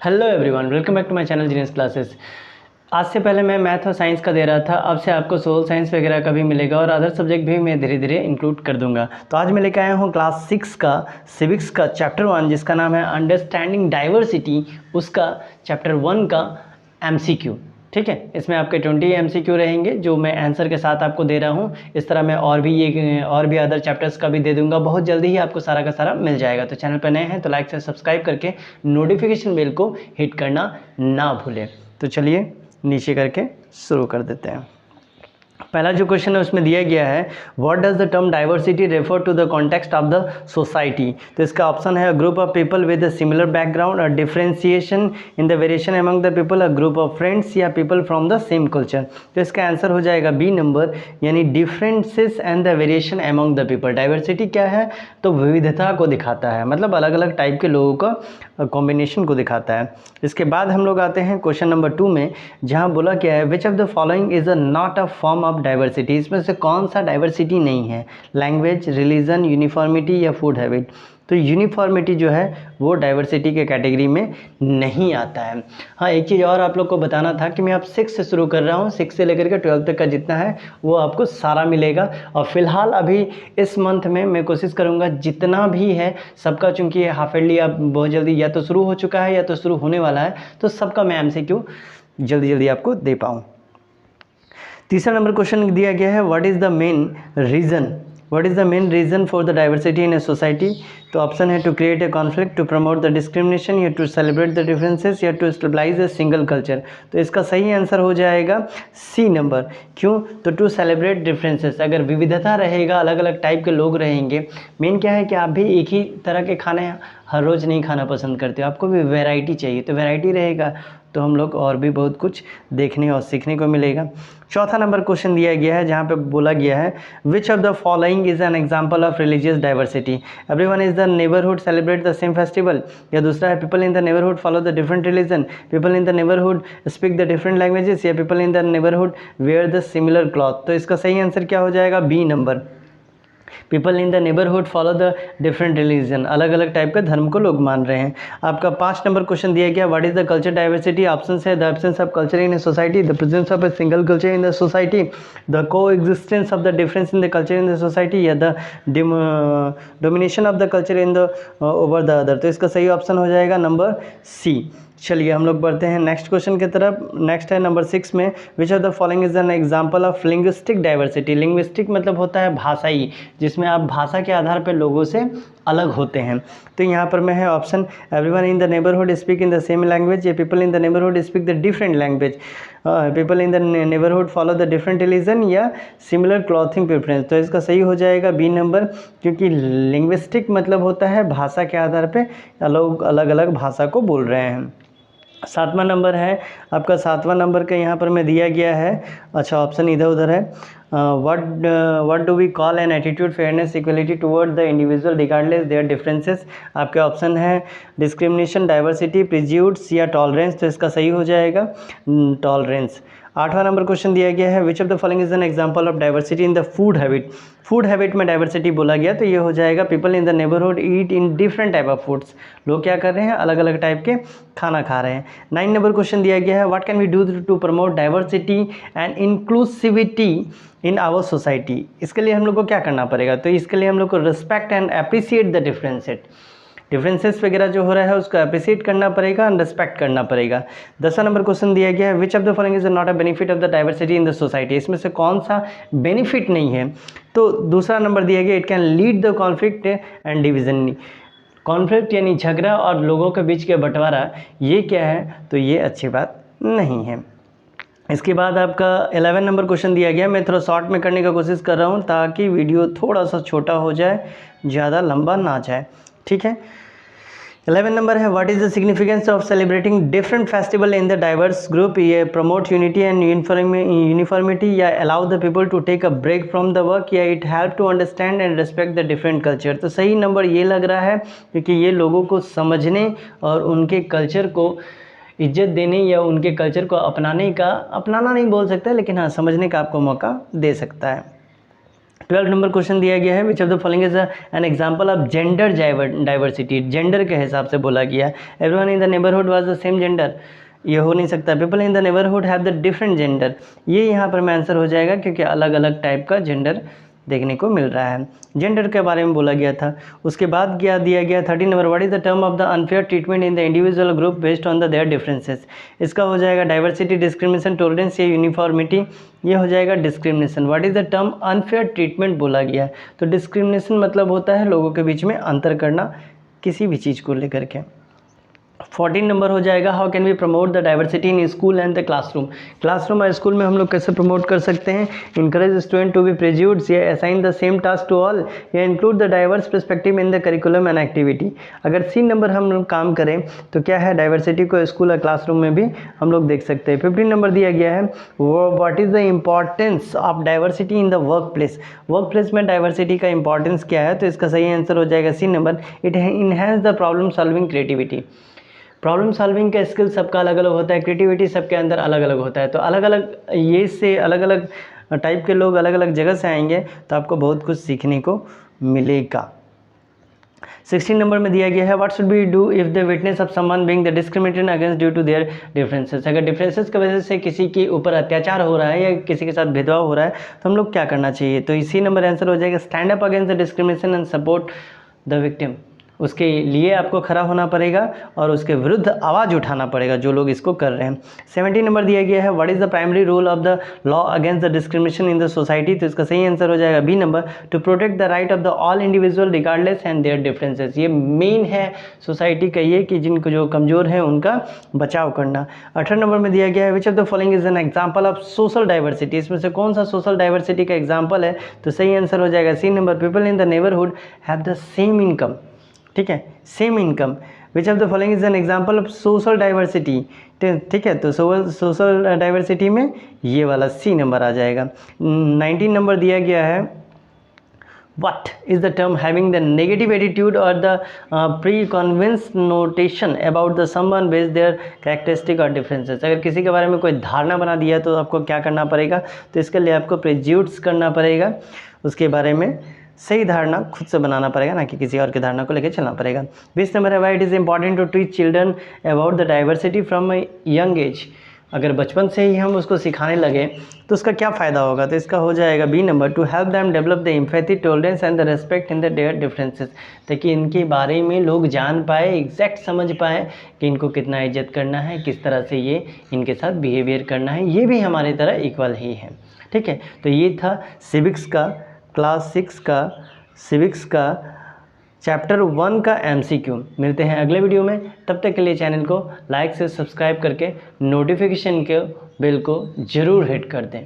Hello everyone, welcome back to my channel genius classes. आज से पहले मैं मैथ और साइंस का दे रहा था, अब से आपको सोशल साइंस वगैरह का भी मिलेगा और अदर सब्जेक्ट भी मैं धीरे धीरे इंक्लूड कर दूंगा। तो आज मैं लेकर आया हूँ क्लास 6 का सिविक्स का चैप्टर 1, जिसका नाम है अंडरस्टैंडिंग डाइवर्सिटी, उसका चैप्टर 1 का MCQ। ठीक है, इसमें आपके 20 MCQ रहेंगे जो मैं आंसर के साथ आपको दे रहा हूँ। इस तरह मैं और भी अदर चैप्टर्स का भी दे दूंगा, बहुत जल्दी ही आपको सारा का सारा मिल जाएगा। तो चैनल पर नए हैं तो लाइक से सब्सक्राइब करके नोटिफिकेशन बेल को हिट करना ना भूलें। तो चलिए नीचे करके शुरू कर देते हैं। पहला जो क्वेश्चन है उसमें दिया गया है, what does the term diversity refer to the context of the society. तो इसका ऑप्शन है group of people with a similar background, a differentiation in the variation among the people, a group of friends या people from the same culture. तो इसका answer हो जाएगा B number, यानी differences and the variation among the people. Diversity क्या है, तो विविधता को दिखाता है, मतलब अलग अलग टाइप के लोगों का कॉम्बिनेशन को दिखाता है। इसके बाद हम लोग आते हैं क्वेश्चन नंबर 2 में, जहाँ बोला क्या है, which of the following is a not a form of diversity. इसमें से कौन सा डाइवर्सिटी नहीं है, लैंग्वेज, रिलीजन, यूनिफॉर्मिटी या फूड हैबिट। तो यूनिफॉर्मिटी जो है वो डाइवर्सिटी के कैटेगरी में नहीं आता है। हाँ, एक चीज़ और आप लोग को बताना था कि मैं अब 6 से शुरू कर रहा हूँ, 6 से लेकर के 12 तक का जितना है वो आपको सारा मिलेगा। और फिलहाल अभी इस मंथ में मैं कोशिश करूँगा जितना भी है सबका, चूँकि हाफ ईयरली अब बहुत जल्दी या तो शुरू हो चुका है या तो शुरू होने वाला है, तो सबका मैं MCQ जल्दी जल्दी आपको दे पाऊँ। तीसरा नंबर क्वेश्चन दिया गया है, what is the main reason for the diversity in a society. तो ऑप्शन है to create a conflict, to promote the discrimination, या टू सेलिब्रेट द डिफरेंसेस, या to stabilise a single culture. तो इसका सही आंसर हो जाएगा सी नंबर। क्यों, तो टू सेलिब्रेट डिफरेंसेस। अगर विविधता रहेगा, अलग अलग टाइप के लोग रहेंगे, मेन क्या है कि आप भी एक ही तरह के खाने हर रोज़ नहीं खाना पसंद करते हो, आपको भी वैरायटी चाहिए। तो वैरायटी रहेगा तो हम लोग और भी बहुत कुछ देखने और सीखने को मिलेगा। चौथा नंबर क्वेश्चन दिया गया है, जहाँ पे बोला गया है, which of the following is an example of religious diversity. Everyone is the neighbourhood celebrate the same festival, या दूसरा है people in the neighbourhood follow the different religion, people in the neighbourhood speak the different languages, या people in the neighbourhood wear the similar cloth. तो इसका सही answer क्या हो जाएगा, B number. People in the neighbourhood follow the different religion, अलग अलग type का धर्म को लोग मान रहे हैं। आपका 5 नंबर क्वेश्चन दिया गया, what is the culture diversity. Option है the absence of culture in a society, the presence of a single culture in the society, the coexistence of the difference in the culture in the society, या the domination of the culture in the over the other. तो इसका सही option हो जाएगा number C. चलिए हम लोग बढ़ते हैं नेक्स्ट क्वेश्चन की तरफ। नेक्स्ट है नंबर 6 में, विच of the following is an example of linguistic diversity. Linguistic मतलब होता है भाषाई, जिसमें आप भाषा के आधार पर लोगों से अलग होते हैं। तो यहाँ पर मैं है option, everyone in the neighbourhood speak in the same language, या people in the neighbourhood speak the different language, people in the neighbourhood follow the different religion, या सिमिलर क्लॉथिंग प्रेफरेंस। तो इसका सही हो जाएगा बी नंबर, क्योंकि linguistic मतलब होता है भाषा के आधार पर लोग अलग अलग भाषा को बोल रहे हैं। 7वां नंबर है आपका, 7वां नंबर का यहाँ पर मैं दिया गया है, अच्छा ऑप्शन इधर उधर है, what do we call an attitude fairness equality toward the individual regardless their differences. आपके ऑप्शन है डिस्क्रिमिनेशन, डाइवर्सिटी, प्रिज्यूड्स, या टॉलरेंस। तो इसका सही हो जाएगा टॉलरेंस। 8वां नंबर क्वेश्चन दिया गया है, which of the following is an example of diversity in the food habit. Food habit में डाइवर्सिटी बोला गया तो ये हो जाएगा people in the neighbourhood eat in different type of foods. लोग क्या कर रहे हैं, अलग अलग टाइप के खाना खा रहे हैं। 9 नंबर क्वेश्चन दिया गया है, what can we do to promote diversity and inclusivity in our society. इसके लिए हम लोग को क्या करना पड़ेगा, तो इसके लिए हम लोग को respect and appreciate the differences वगैरह जो हो रहा है उसको अप्रिसिएट करना पड़ेगा एंड रिस्पेक्ट करना पड़ेगा। 10वां नंबर क्वेश्चन दिया गया है, which of the following is not a benefit of the diversity in the society. इसमें से कौन सा बेनिफिट नहीं है, तो दूसरा नंबर दिया गया, it can lead the conflict and division. Conflict यानी झगड़ा और लोगों के बीच के बंटवारा, ये क्या है, तो ये अच्छी बात नहीं है। इसके बाद आपका 11 नंबर क्वेश्चन दिया गया, मैं थोड़ा शॉर्ट में करने का कोशिश कर रहा हूँ ताकि वीडियो थोड़ा सा छोटा हो जाए, ज़्यादा लंबा ना जाए, ठीक है। 11 नंबर है, what is the significance of celebrating different festival in the diverse group. ये प्रमोट यूनिटी एंड यूनिफॉर्मिटी, या allow the people to take a break from the work, या it help to understand and respect the different culture. तो सही number ये लग रहा है, क्योंकि ये लोगों को समझने और उनके कल्चर को इज्जत देने या उनके कल्चर को अपनाने का, अपनाना नहीं बोल सकता लेकिन हाँ समझने का आपको मौका दे सकता है। 12 नंबर क्वेश्चन दिया गया है, which of the following is an example of gender diversity. Gender के हिसाब से बोला गया है। Everyone in the neighbourhood was the same gender, ये हो नहीं सकता। People in the neighbourhood have the different gender, ये यहाँ पर में आंसर हो जाएगा क्योंकि अलग अलग टाइप का जेंडर देखने को मिल रहा है। जेंडर के बारे में बोला गया था। उसके बाद क्या दिया गया 13 number, what is the term of the unfair treatment in the individual group based on the their differences. इसका हो जाएगा डाइवर्सिटी, डिस्क्रिमिनेशन, टॉलरेंस या यूनिफॉर्मिटी, ये हो जाएगा discrimination. What is the term unfair treatment बोला गया है, तो डिस्क्रिमिनेशन मतलब होता है लोगों के बीच में अंतर करना किसी भी चीज़ को लेकर के। 14 नंबर हो जाएगा, how can we promote the diversity in school and the classroom. Classroom और स्कूल में हम लोग कैसे प्रमोट कर सकते हैं। Encourage student to be prejudiced या assign the same task to all या include the diverse perspective in the curriculum and activity. अगर सी नंबर हम लोग काम करें तो क्या है, डाइवर्सिटी को स्कूल और क्लासरूम में भी हम लोग देख सकते हैं। 15 नंबर दिया गया है, what is the importance of diversity in the work place. Work place में डाइवर्सिटी का इंपॉर्टेंस क्या है, तो इसका सही आंसर हो जाएगा C number, it enhance the problem solving creativity. Problem solving का स्किल सबका अलग अलग होता है, क्रिएटिविटी सबके अंदर अलग अलग होता है, तो अलग अलग ये से अलग अलग टाइप के लोग अलग अलग जगह से आएंगे तो आपको बहुत कुछ सीखने को मिलेगा। 16 नंबर में दिया गया है, what should be do if the witness of someone being the discriminated against due to their differences. अगर डिफरेंसेस की वजह से किसी के ऊपर अत्याचार हो रहा है या किसी के साथ भेदभाव हो रहा है तो हम लोग क्या करना चाहिए, तो इसी नंबर आंसर हो जाएगा stand up against the discrimination and support the victim. उसके लिए आपको खड़ा होना पड़ेगा और उसके विरुद्ध आवाज़ उठाना पड़ेगा जो लोग इसको कर रहे हैं। 17 नंबर दिया गया है, what is the primary role of the law against the discrimination in the society, तो इसका सही आंसर हो जाएगा B number, to protect the right of the all individual regardless and their differences. ये मेन है सोसाइटी का ये कि जिनको जो कमज़ोर है उनका बचाव करना। 18 नंबर में दिया गया है, which of the following is an example of social diversity. इसमें से कौन सा सोशल डाइवर्सिटी का एग्जाम्पल है, तो सही आंसर हो जाएगा C number, people in the neighbourhood have the same income. ठीक है, same income. Which of the following is an example of social diversity. ठीक है, तो सोशल डाइवर्सिटी में ये वाला सी नंबर आ जाएगा। 19 नंबर दिया गया है, what is the term having the negative attitude or the pre-convinced notation about the someone based their characteristic or differences। अगर किसी के बारे में कोई धारणा बना दिया तो आपको क्या करना पड़ेगा, तो इसके लिए आपको प्रेज्यूड्स करना पड़ेगा, उसके बारे में सही धारणा खुद से बनाना पड़ेगा, ना कि किसी और की धारणा को लेकर चलना पड़ेगा। 20 नंबर है, why it is important to teach children about the diversity from a young age. अगर बचपन से ही हम उसको सिखाने लगे तो उसका क्या फ़ायदा होगा, तो इसका हो जाएगा B number, to help them develop the empathy, tolerance and the respect in the their differences, ताकि इनके बारे में लोग जान पाए, एग्जैक्ट समझ पाए कि इनको कितना इज्जत करना है, किस तरह से ये इनके साथ बिहेवियर करना है, ये भी हमारी तरह इक्वल ही है। ठीक है, तो ये था सिविक्स का क्लास 6 का सिविक्स का चैप्टर 1 का MCQ। मिलते हैं अगले वीडियो में, तब तक के लिए चैनल को लाइक से सब्सक्राइब करके नोटिफिकेशन के बेल को ज़रूर हिट कर दें।